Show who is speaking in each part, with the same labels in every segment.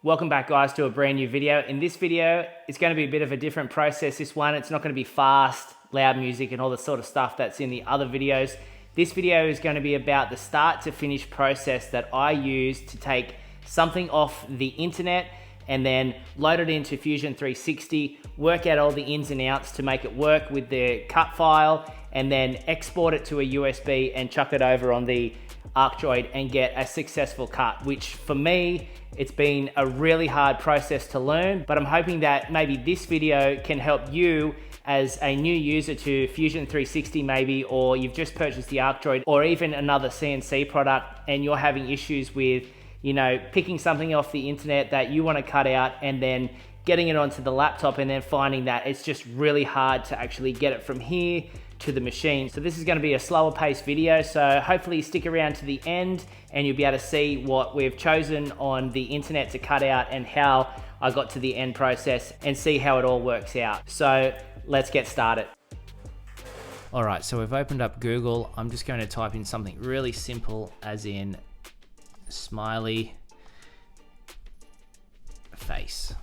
Speaker 1: Welcome back guys to a brand new video. In this video, it's going to be a bit of a different process. This one, it's not going to be fast, loud music and all the sort of stuff that's in the other videos. This video is going to be about the start to finish process that I use to take something off the internet and then load it into Fusion 360, work out all the ins and outs to make it work with the cut file, and then export it to a USB and chuck it over on the Arcdroid and get a successful cut, which for me, it's been a really hard process to learn, but I'm hoping that maybe this video can help you as a new user to Fusion 360 maybe, or you've just purchased the Arcdroid or even another CNC product and you're having issues with, you know, picking something off the internet that you want to cut out and then getting it onto the laptop and then finding that it's just really hard to actually get it from here to the machine. So this is going to be a slower paced video, so hopefully stick around to the end and you'll be able to see what we've chosen on the internet to cut out and how I got to the end process and see how it all works out. So let's get started. All right, so we've opened up Google. I'm just going to type in something really simple as in smiley face.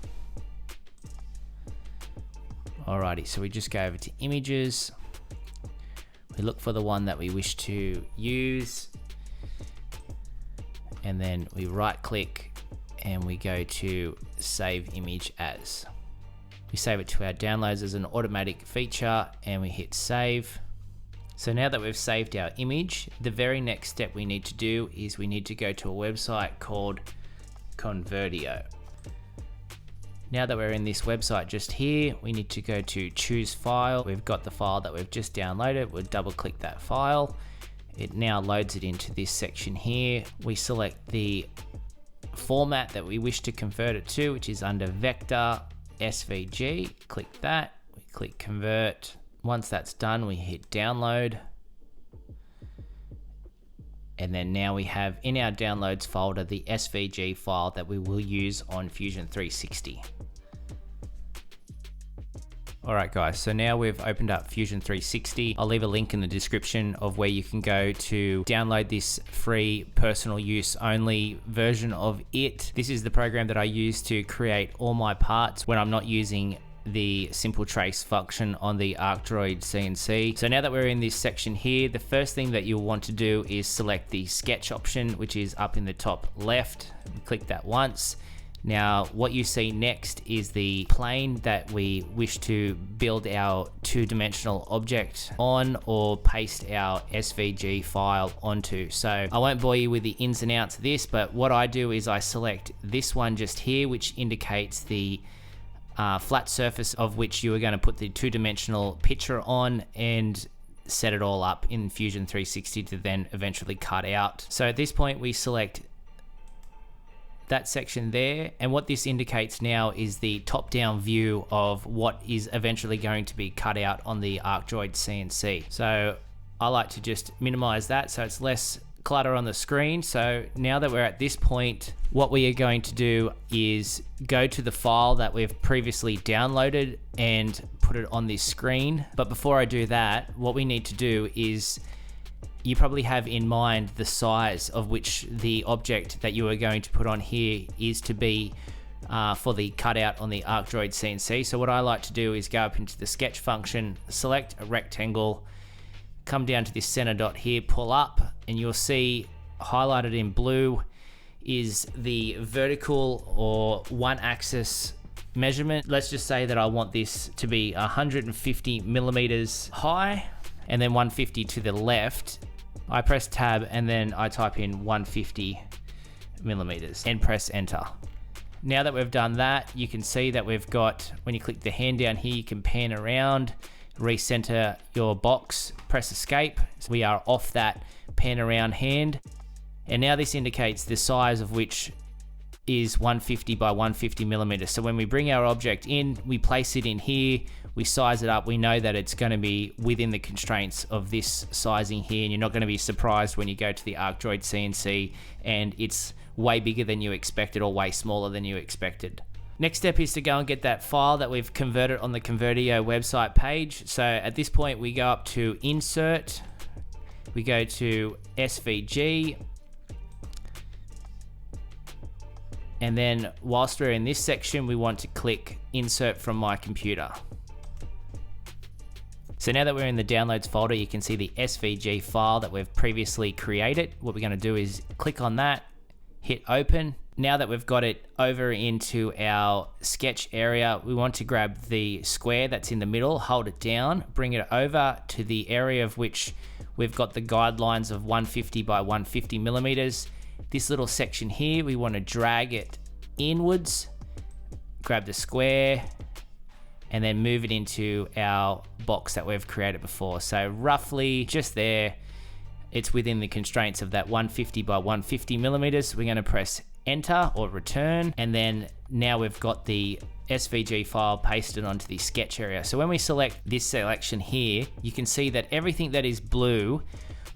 Speaker 1: Alrighty, so we just go over to images. We look for the one that we wish to use, and then we right click and we go to save image as. We save it to our downloads as an automatic feature and we hit save. So now that we've saved our image, the very next step we need to do is we need to go to a website called CONVERTOR. Now that we're in this website just here, we need to go to choose file. We've got the file that we've just downloaded. We'll double click that file. It now loads it into this section here. We select the format that we wish to convert it to, which is under vector SVG. Click that, we click convert. Once that's done, we hit download. And then now we have in our downloads folder the SVG file that we will use on Fusion 360. All right guys, so now we've opened up Fusion 360. I'll leave a link in the description of where you can go to download this free personal use only version of it. This is the program that I use to create all my parts when I'm not using the simple trace function on the Arcdroid CNC. So now that we're in this section here, the first thing that you'll want to do is select the sketch option, which is up in the top left. Click that once. Now what you see next is the plane that we wish to build our two-dimensional object on or paste our SVG file onto. So I won't bore you with the ins and outs of this, but what I do is I select this one just here, which indicates the flat surface of which you are going to put the two-dimensional picture on and set it all up in Fusion 360 to then eventually cut out. So at this point we select that section there, and what this indicates now is the top-down view of what is eventually going to be cut out on the Arcdroid CNC. So I like to just minimize that so it's less clutter on the screen. So now that we're at this point, what we are going to do is go to the file that we've previously downloaded and put it on this screen. But before I do that, what we need to do is, you probably have in mind the size of which the object that you are going to put on here is to be for the cutout on the Arcdroid CNC. So what I like to do is go up into the sketch function, select a rectangle, come down to this center dot here, pull up, and you'll see highlighted in blue is the vertical or one axis measurement. Let's just say that I want this to be 150 millimeters high and then 150 to the left. I press tab and then I type in 150 millimeters and press enter. Now that we've done that, you can see that we've got, when you click the hand down here, you can pan around, recenter your box, press escape. So we are off that pan around hand. And now this indicates the size of which is 150 by 150 millimeters. So when we bring our object in, we place it in here, we size it up, we know that it's going to be within the constraints of this sizing here, and you're not going to be surprised when you go to the Arcdroid CNC and it's way bigger than you expected or way smaller than you expected. Next step is to go and get that file that we've converted on the CONVERTOR website page. So at this point we go up to insert, we go to SVG, And then whilst we're in this section, we want to click Insert from My Computer. So now that we're in the Downloads folder, you can see the SVG file that we've previously created. What we're going to do is click on that, hit Open. Now that we've got it over into our sketch area, we want to grab the square that's in the middle, hold it down, bring it over to the area of which we've got the guidelines of 150 by 150 millimeters. This little section here, we want to drag it inwards, grab the square, and then move it into our box that we've created before. So roughly just there, it's within the constraints of that 150 by 150 millimeters. We're going to press Enter or Return, and then now we've got the SVG file pasted onto the sketch area. So when we select this selection here, you can see that everything that is blue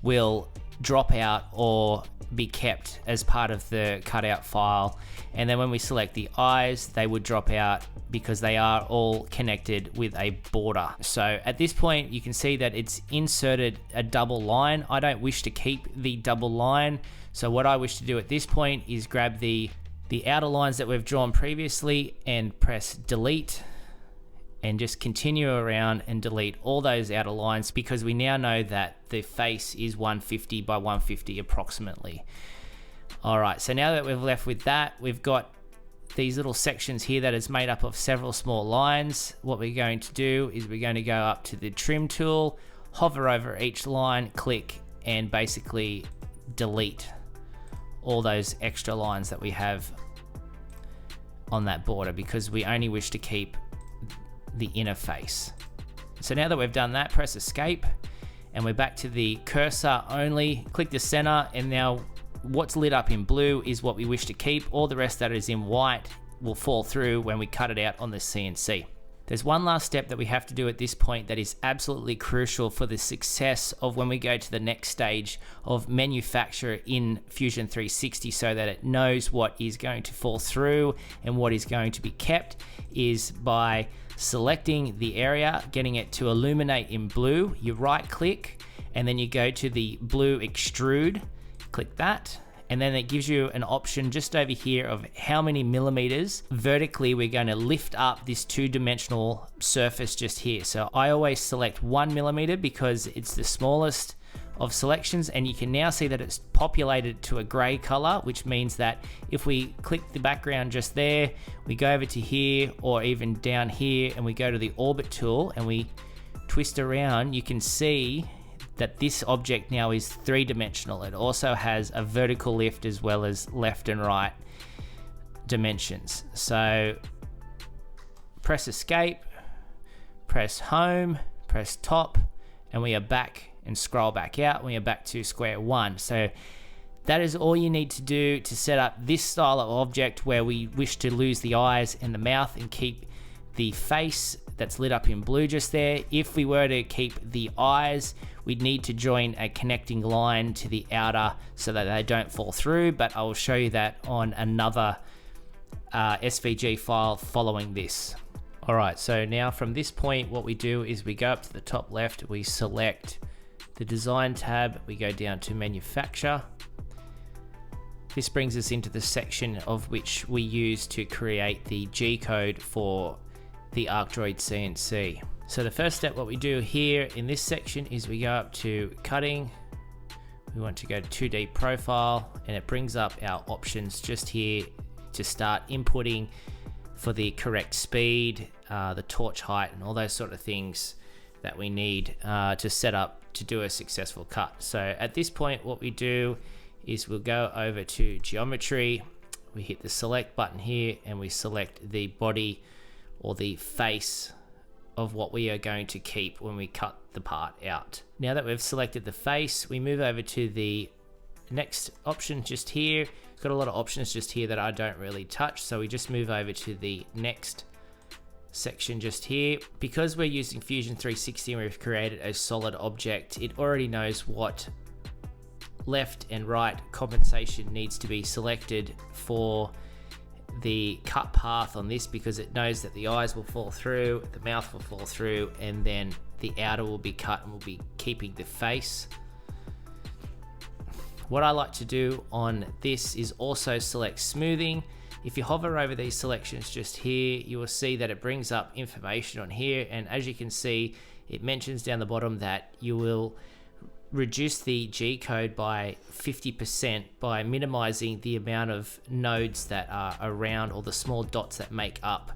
Speaker 1: will drop out or be kept as part of the cutout file. And then when we select the eyes, they would drop out because they are all connected with a border. So at this point, you can see that it's inserted a double line. I don't wish to keep the double line. So what I wish to do at this point is grab the outer lines that we've drawn previously and press delete, and just continue around and delete all those outer lines, because we now know that the face is 150 by 150 approximately. All right, so now that we've left with that, we've got these little sections here that is made up of several small lines. What we're going to do is we're going to go up to the trim tool, hover over each line, click, and basically delete all those extra lines that we have on that border, because we only wish to keep the inner face. So now that we've done that, press Escape, and we're back to the cursor only. Click the center, and now what's lit up in blue is what we wish to keep. All the rest that is in white will fall through when we cut it out on the CNC. There's one last step that we have to do at this point that is absolutely crucial for the success of when we go to the next stage of manufacture in Fusion 360, so that it knows what is going to fall through and what is going to be kept, is by selecting the area, getting it to illuminate in blue. You right click, and then you go to the blue extrude, click that, and then it gives you an option just over here of how many millimeters vertically we're going to lift up this two-dimensional surface just here. So I always select 1 millimeter because it's the smallest of selections, and you can now see that it's populated to a gray color, which means that if we click the background just there, we go over to here or even down here, and we go to the orbit tool and we twist around, you can see that this object now is three-dimensional. It also has a vertical lift as well as left and right dimensions. So press Escape, press Home, press Top, and we are back, and scroll back out. We are back to square one. So that is all you need to do to set up this style of object, where we wish to lose the eyes and the mouth and keep the face that's lit up in blue just there. If we were to keep the eyes, we'd need to join a connecting line to the outer so that they don't fall through, but I will show you that on another SVG file following this. All right, so now from this point, what we do is we go up to the top left, we select the Design tab, we go down to Manufacture. This brings us into the section of which we use to create the G-code for the Arcdroid CNC. So the first step, what we do here in this section, is we go up to Cutting. We want to go to 2D Profile, and it brings up our options just here to start inputting for the correct speed, the torch height, and all those sort of things that we need to set up to do a successful cut. So at this point, what we do is we'll go over to Geometry, we hit the Select button here, and we select the body or the face of what we are going to keep when we cut the part out. Now that we've selected the face, we move over to the next option just here. It's got a lot of options just here that I don't really touch, so we just move over to the next section just here. Because we're using Fusion 360 and we've created a solid object, it already knows what left and right compensation needs to be selected for the cut path on this, because it knows that the eyes will fall through, the mouth will fall through, and then the outer will be cut, and we'll be keeping the face. What I like to do on this is also select smoothing. If you hover over these selections just here, you will see that it brings up information on here, and as you can see, it mentions down the bottom that you will reduce the G code by 50% by minimizing the amount of nodes that are around, or the small dots that make up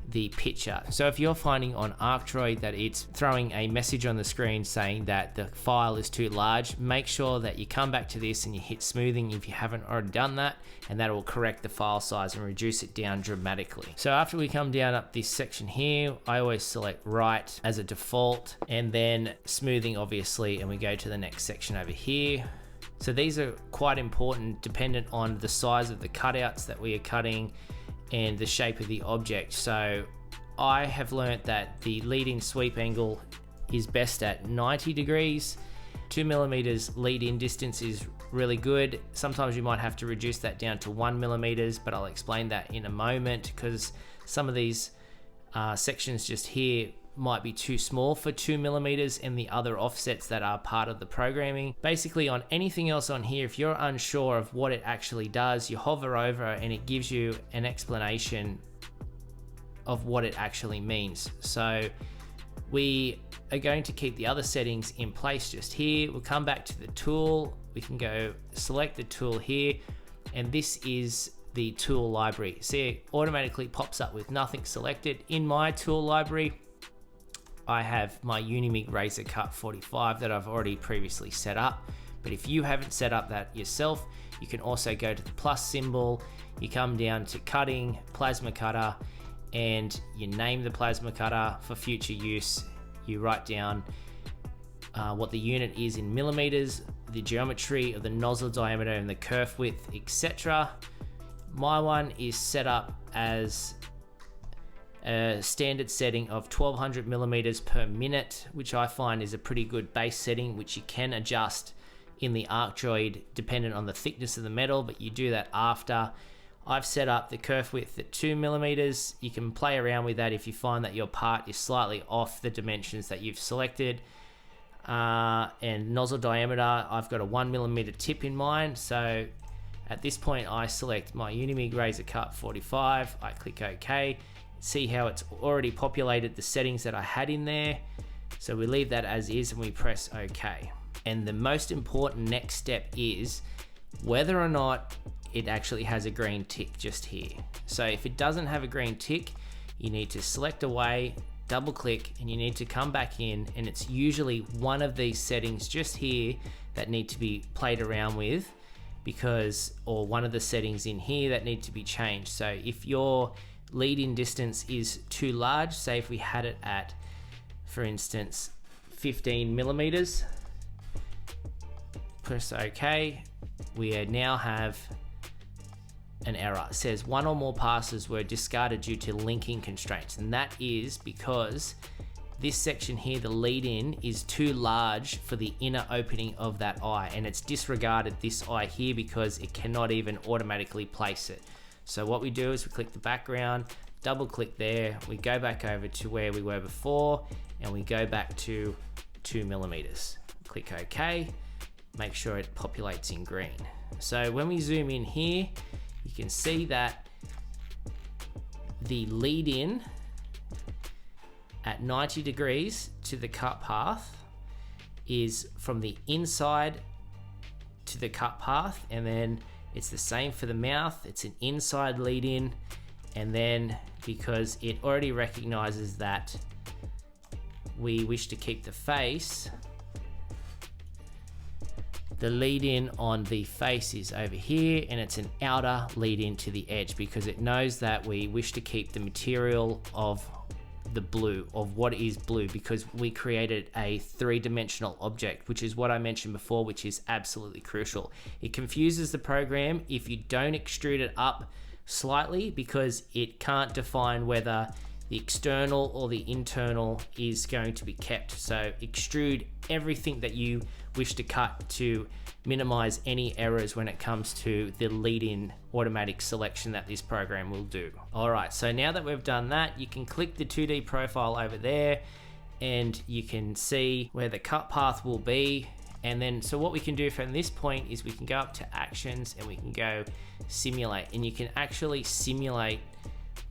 Speaker 1: the picture. So if you're finding on Arcdroid that it's throwing a message on the screen saying that the file is too large, make sure that you come back to this and you hit smoothing if you haven't already done that, and that will correct the file size and reduce it down dramatically. So after we come down up this section here, I always select right as a default, and then smoothing obviously, and we go to the next section over here. So these are quite important dependent on the size of the cutouts that we are cutting and the shape of the object. So I have learnt that the lead-in sweep angle is best at 90 degrees. 2mm lead-in distance is really good. Sometimes you might have to reduce that down to 1mm, but I'll explain that in a moment, because some of these sections just here might be too small for 2mm and the other offsets that are part of the programming. Basically on anything else on here, if you're unsure of what it actually does, you hover over and it gives you an explanation of what it actually means. So we are going to keep the other settings in place just here. We'll come back to the tool. We can go select the tool here, and this is the tool library. See, it automatically pops up with nothing selected. In my tool library, I have my Unimig Razor Cut 45 that I've already previously set up. But if you haven't set up that yourself, you can also go to the plus symbol, you come down to cutting, plasma cutter, and you name the plasma cutter for future use. You write down what the unit is in millimeters, the geometry of the nozzle diameter and the kerf width, etc. My one is set up as a standard setting of 1200 millimeters per minute, which I find is a pretty good base setting, which you can adjust in the Arcdroid dependent on the thickness of the metal, but you do that after. I've set up the kerf width at 2mm. You can play around with that if you find that your part is slightly off the dimensions that you've selected. And nozzle diameter, I've got a 1mm tip in mind. So at this point, I select my Unimig Razor Cut 45. I click OK. See how it's already populated the settings that I had in there. So we leave that as is and we press OK. And the most important next step is whether or not it actually has a green tick just here. So if it doesn't have a green tick, you need to select away, double click, and you need to come back in, and it's usually one of these settings just here that need to be played around with, or one of the settings in here that need to be changed. So if your lead-in distance is too large, say if we had it at, for instance, 15mm, press OK, we now have an error. It says one or more passes were discarded due to linking constraints, and that is because this section here, the lead-in, is too large for the inner opening of that eye, and it's disregarded this eye here because it cannot even automatically place it. So what we do is we click the background, double click there, we go back over to where we were before, and we go back to 2mm. Click OK, make sure it populates in green. So when we zoom in here, you can see that the lead-in at 90 degrees to the cut path is from the inside to the cut path, and then it's the same for the mouth. It's an inside lead-in, and then because it already recognizes that we wish to keep the face, the lead-in on the face is over here, and it's an outer lead-in to the edge because it knows that we wish to keep the material of the blue, of what is blue, because we created a three-dimensional object, which is what I mentioned before, which is absolutely crucial. It confuses the program if you don't extrude it up slightly because it can't define whether the external or the internal is going to be kept. So extrude everything that you wish to cut to minimize any errors when it comes to the lead-in automatic selection that this program will do. All right, so now that we've done that, you can click the 2D profile over there and you can see where the cut path will be, And then, so what we can do from this point is we can go up to actions and we can go simulate, and you can actually simulate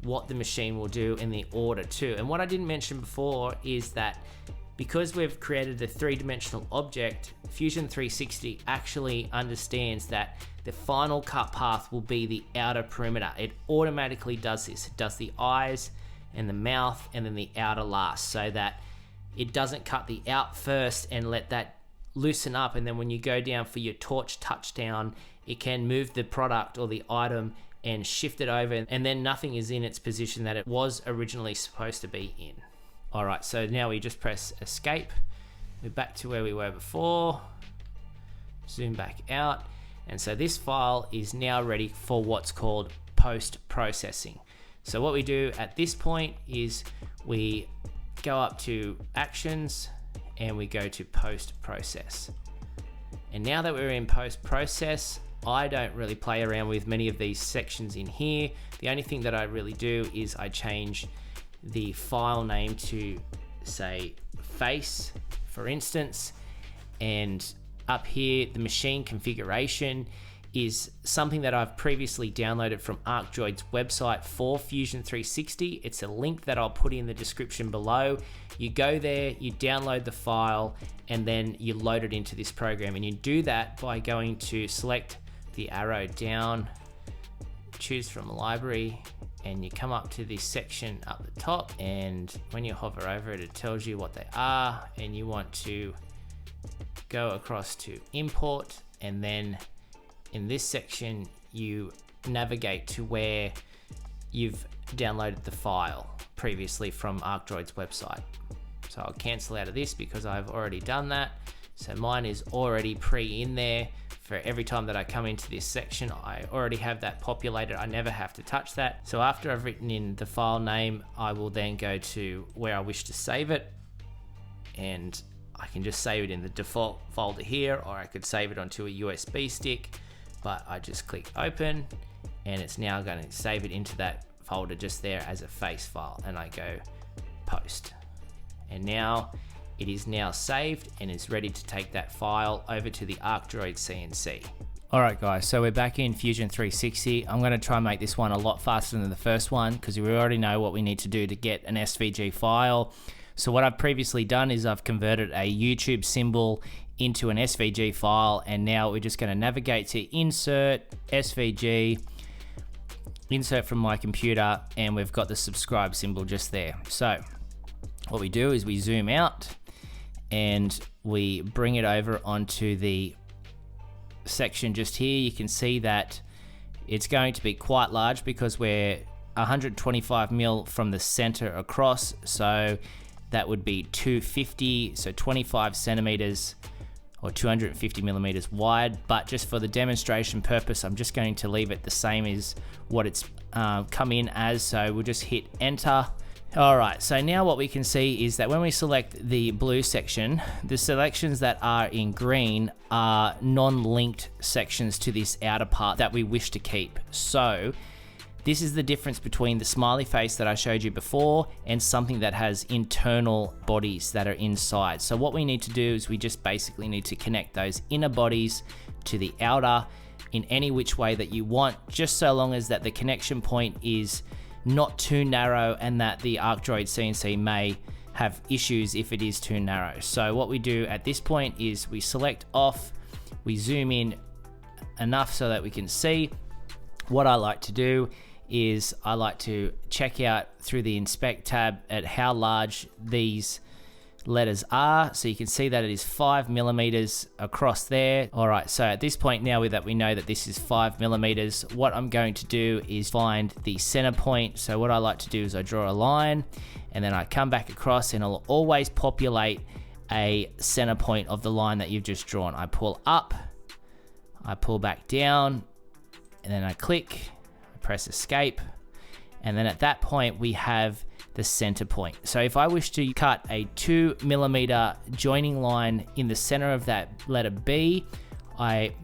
Speaker 1: what the machine will do in the order too. And what I didn't mention before is that because we've created a three-dimensional object, Fusion 360 actually understands that the final cut path will be the outer perimeter. It automatically does this. It does the eyes and the mouth and then the outer last, so that it doesn't cut the out first and let that loosen up, and then when you go down for your torch touchdown, it can move the product or the item and shift it over, and then nothing is in its position that it was originally supposed to be in. All right, so now we just press escape. We're back to where we were before. Zoom back out. And so this file is now ready for what's called post-processing. So what we do at this point is we go up to actions and we go to post-process. And now that we're in post-process, I don't really play around with many of these sections in here. The only thing that I really do is I change the file name to, say, face, for instance. And up here, the machine configuration is something that I've previously downloaded from Arcdroid's website for Fusion 360. It's a link that I'll put in the description below. You go there, you download the file, and then you load it into this program. And you do that by going to select the arrow down, choose from library, and you come up to this section up the top, and when you hover over it, it tells you what they are, and you want to go across to import, and then in this section you navigate to where you've downloaded the file previously from Arcdroid's website. So I'll cancel out of this because I've already done that. So mine is already in there. For every time that I come into this section, I already have that populated. I never have to touch that. So after I've written in the file name, I will then go to where I wish to save it, and I can just save it in the default folder here, or I could save it onto a USB stick, but I just click open, and it's now going to save it into that folder just there as a face file, and I go post. And now it is now saved and is ready to take that file over to the Arcdroid CNC. All right guys, so we're back in Fusion 360. I'm gonna try and make this one a lot faster than the first one because we already know what we need to do to get an SVG file. So what I've previously done is I've converted a YouTube symbol into an SVG file, and now we're just gonna navigate to insert, SVG, insert from my computer, and we've got the subscribe symbol just there. So what we do is we zoom out and we bring it over onto the section just here. You can see that it's going to be quite large because we're 125 mil from the center across, so that would be 250, so 25 centimeters or 250 millimeters wide. But just for the demonstration purpose, I'm just going to leave it the same as what it's come in as, so we'll just hit enter. All right, so now what we can see is that when we select the blue section, the selections that are in green are non-linked sections to this outer part that we wish to keep. So this is the difference between the smiley face that I showed you before and something that has internal bodies that are inside. So what we need to do is we just basically need to connect those inner bodies to the outer in any which way that you want, just so long as that the connection point is not too narrow and that the Arcdroid CNC may have issues if it is too narrow. So what we do at this point is we select off, we zoom in enough so that we can see. What I like to do is I like to check out through the inspect tab at how large these letters are, so you can see that it is 5 millimeters across there. All right, so at this point now that we know that this is 5 millimeters, what I'm going to do is find the center point. So what I like to do is I draw a line and then I come back across, and I'll always populate a center point of the line that you've just drawn. I pull up, I pull back down, and then I click, I press escape, and then at that point we have the center point. So if I wish to cut a 2 millimeter joining line in the center of that letter B, I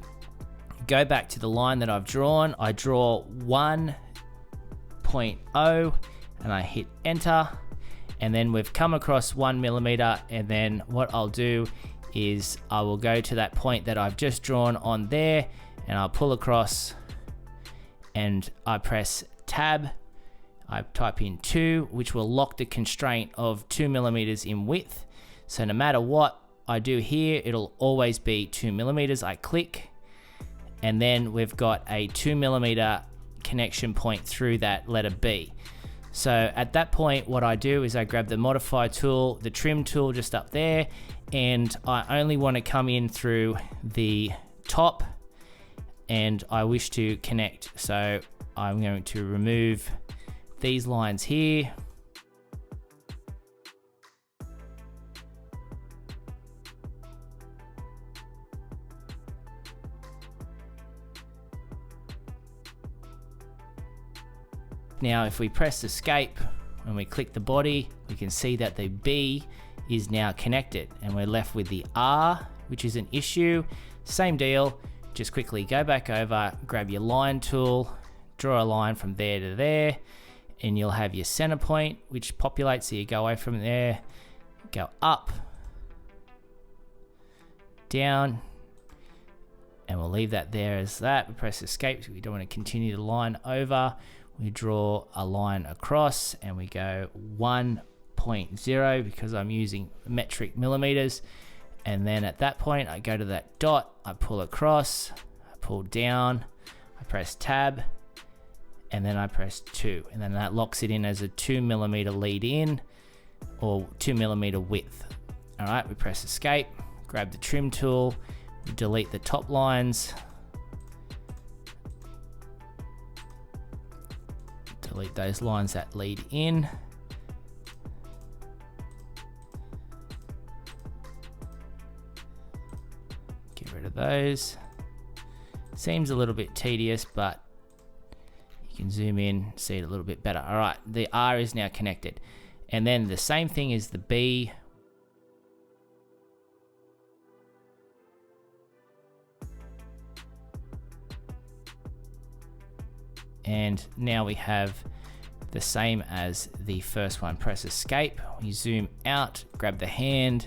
Speaker 1: go back to the line that I've drawn, I draw 1.0 and I hit enter, and then we've come across 1 millimeter, and then what I'll do is I will go to that point that I've just drawn on there, and I'll pull across, and I press tab. I type in 2, which will lock the constraint of 2 millimeters in width. So no matter what I do here, it'll always be 2 millimeters. I click, and then we've got a 2 millimeter connection point through that letter B. So at that point, what I do is I grab the modify tool, the trim tool just up there, and I only want to come in through the top, and I wish to connect. So I'm going to remove these lines here. Now, if we press escape and we click the body, we can see that the B is now connected, and we're left with the R, which is an issue. Same deal, just quickly go back over, grab your line tool, draw a line from there to there, and you'll have your center point, which populates. So you go away from there, go up, down, and we'll leave that there as that. We press escape, so we don't want to continue the line over. We draw a line across, and we go 1.0 because I'm using metric millimeters. And then at that point, I go to that dot, I pull across, I pull down, I press tab, and then I press 2, and then that locks it in as a 2 millimeter lead in, or 2 millimeter width. All right, we press escape, grab the trim tool, delete the top lines, delete those lines that lead in. Get rid of those. Seems a little bit tedious, but you can zoom in, see it a little bit better. All right, the R is now connected. And then the same thing is the B. And now we have the same as the first one. Press escape, you zoom out, grab the hand,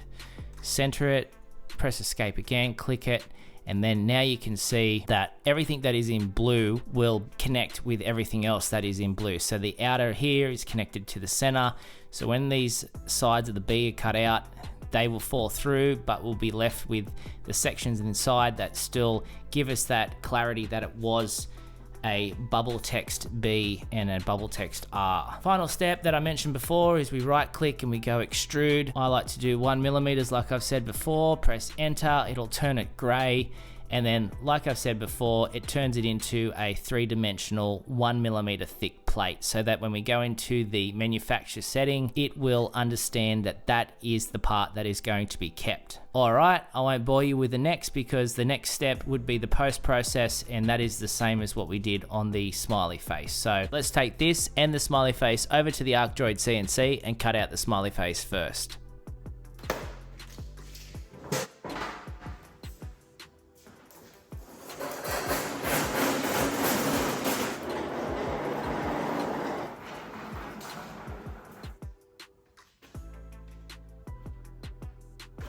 Speaker 1: center it, press escape again, click it, and then now you can see that everything that is in blue will connect with everything else that is in blue. So the outer here is connected to the center. So when these sides of the B are cut out, they will fall through, but we'll be left with the sections inside that still give us that clarity that it was a bubble text B and a bubble text R. Final step that I mentioned before is we right click and we go extrude. I like to do 1 millimeters like I've said before, press enter, it'll turn it gray. And then, like I've said before, it turns it into a 3-dimensional 1 millimeter thick plate, so that when we go into the manufacturer setting, it will understand that that is the part that is going to be kept. All right, I won't bore you with the next, because the next step would be the post process, and that is the same as what we did on the smiley face. So let's take this and the smiley face over to the Arcdroid CNC and cut out the smiley face first.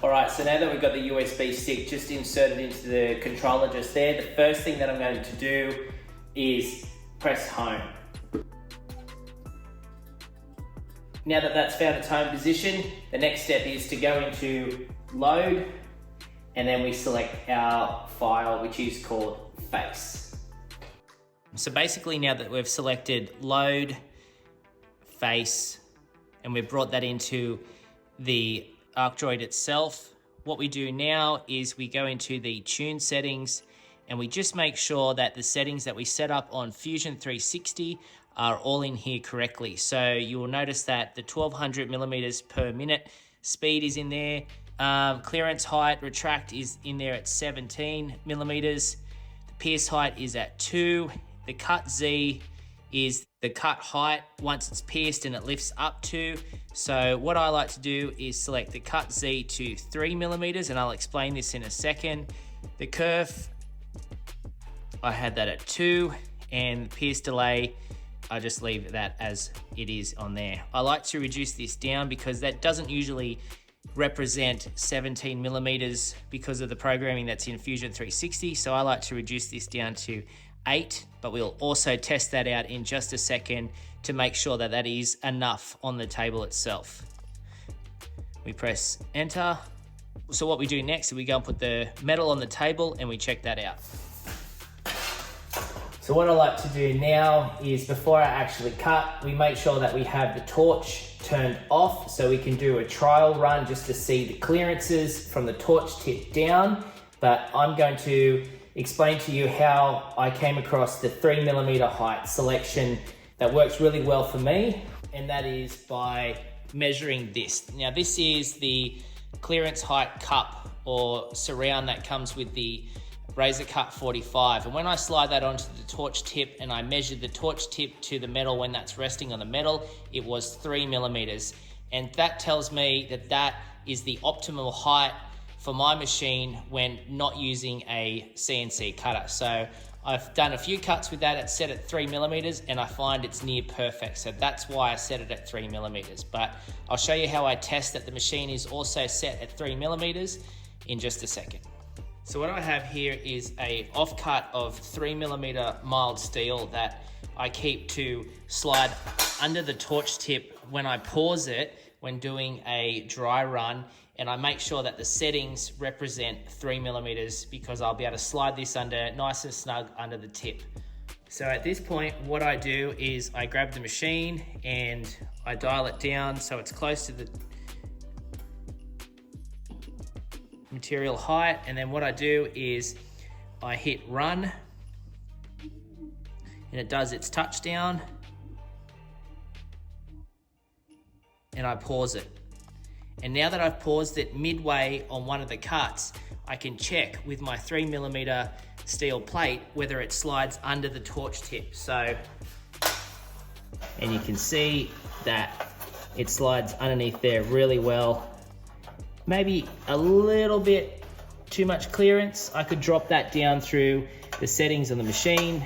Speaker 1: Alright, so now that we've got the USB stick just inserted into the controller just there, the first thing that I'm going to do is press home. Now that that's found its home position, the next step is to go into load, and then we select our file, which is called face. So basically, now that we've selected load, face, and we've brought that into the Arcdroid itself, what we do now is we go into the tune settings, and we just make sure that the settings that we set up on Fusion 360 are all in here correctly. So you will notice that the 1200 millimeters per minute speed is in there. Clearance height, retract is in there at 17 millimeters. The pierce height is at 2. The cut Z is the cut height once it's pierced and it lifts up to. So what I like to do is select the cut Z to 3 millimeters, and I'll explain this in a second. The kerf, I had that at 2, and pierce delay, I just leave that as it is on there. I like to reduce this down because that doesn't usually represent 17 millimeters because of the programming that's in Fusion 360. So I like to reduce this down to 8, but we'll also test that out in just a second to make sure that that is enough on the table itself. We press enter. So what we do next is we go and put the metal on the table and we check that out. So what I like to do now is before I actually cut, we make sure that we have the torch turned off so we can do a trial run just to see the clearances from the torch tip down. But I'm going to explain to you how I came across the 3mm height selection that works really well for me, and that is by measuring this. Now this is the clearance height cup or surround that comes with the razor cut 45, and when I slide that onto the torch tip and I measured the torch tip to the metal when that's resting on the metal, it was 3mm, and that tells me that that is the optimal height for my machine when not using a CNC cutter. So I've done a few cuts with that. It's set at 3mm and I find it's near perfect. So that's why I set it at 3mm, but I'll show you how I test that the machine is also set at 3mm in just a second. So what I have here is a offcut of 3mm mild steel that I keep to slide under the torch tip when I pause it when doing a dry run, and I make sure that the settings represent 3mm because I'll be able to slide this under nice and snug under the tip. So at this point, what I do is I grab the machine and I dial it down so it's close to the material height, and then what I do is I hit run and it does its touchdown and I pause it. And now that I've paused it midway on one of the cuts, I can check with my 3mm steel plate whether it slides under the torch tip. So, and you can see that it slides underneath there really well. Maybe a little bit too much clearance. I could drop that down through the settings on the machine,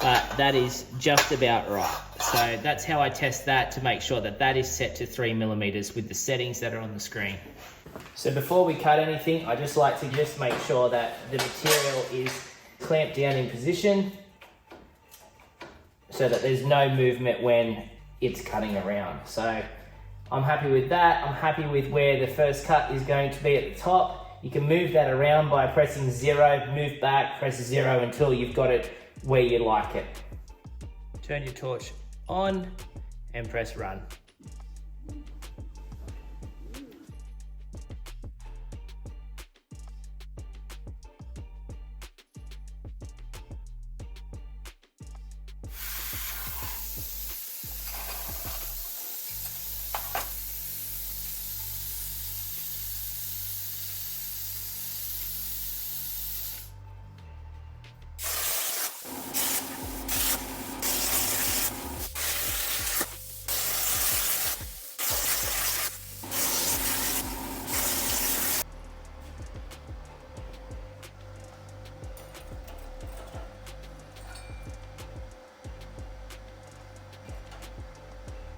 Speaker 1: but that is just about right. So that's how I test that to make sure that that is set to 3mm with the settings that are on the screen. So before we cut anything, I just like to just make sure that the material is clamped down in position so that there's no movement when it's cutting around. So I'm happy with that. I'm happy with where the first cut is going to be at the top. You can move that around by pressing 0, move back, press 0 until you've got it where you like it. Turn your torch on and press run.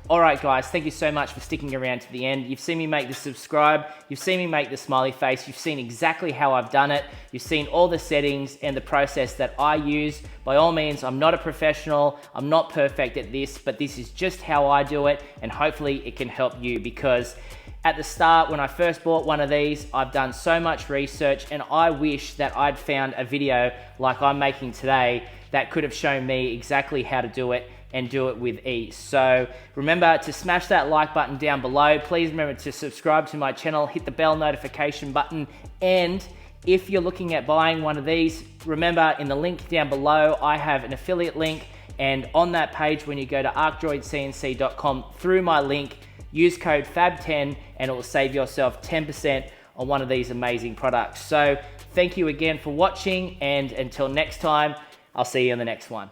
Speaker 1: Alright guys, thank you so much for sticking around to the end. You've seen me make the subscribe, you've seen me make the smiley face, you've seen exactly how I've done it, you've seen all the settings and the process that I use. By all means, I'm not a professional, I'm not perfect at this, but this is just how I do it, and hopefully it can help you, because at the start, when I first bought one of these, I've done so much research, and I wish that I'd found a video like I'm making today that could have shown me exactly how to do it and do it with ease. So remember to smash that like button down below. Please remember to subscribe to my channel, hit the bell notification button, and if you're looking at buying one of these, remember in the link down below, I have an affiliate link, and on that page, when you go to arcdroidcnc.com through my link, use code FAB10 and it will save yourself 10% on one of these amazing products. So thank you again for watching, and until next time, I'll see you in the next one.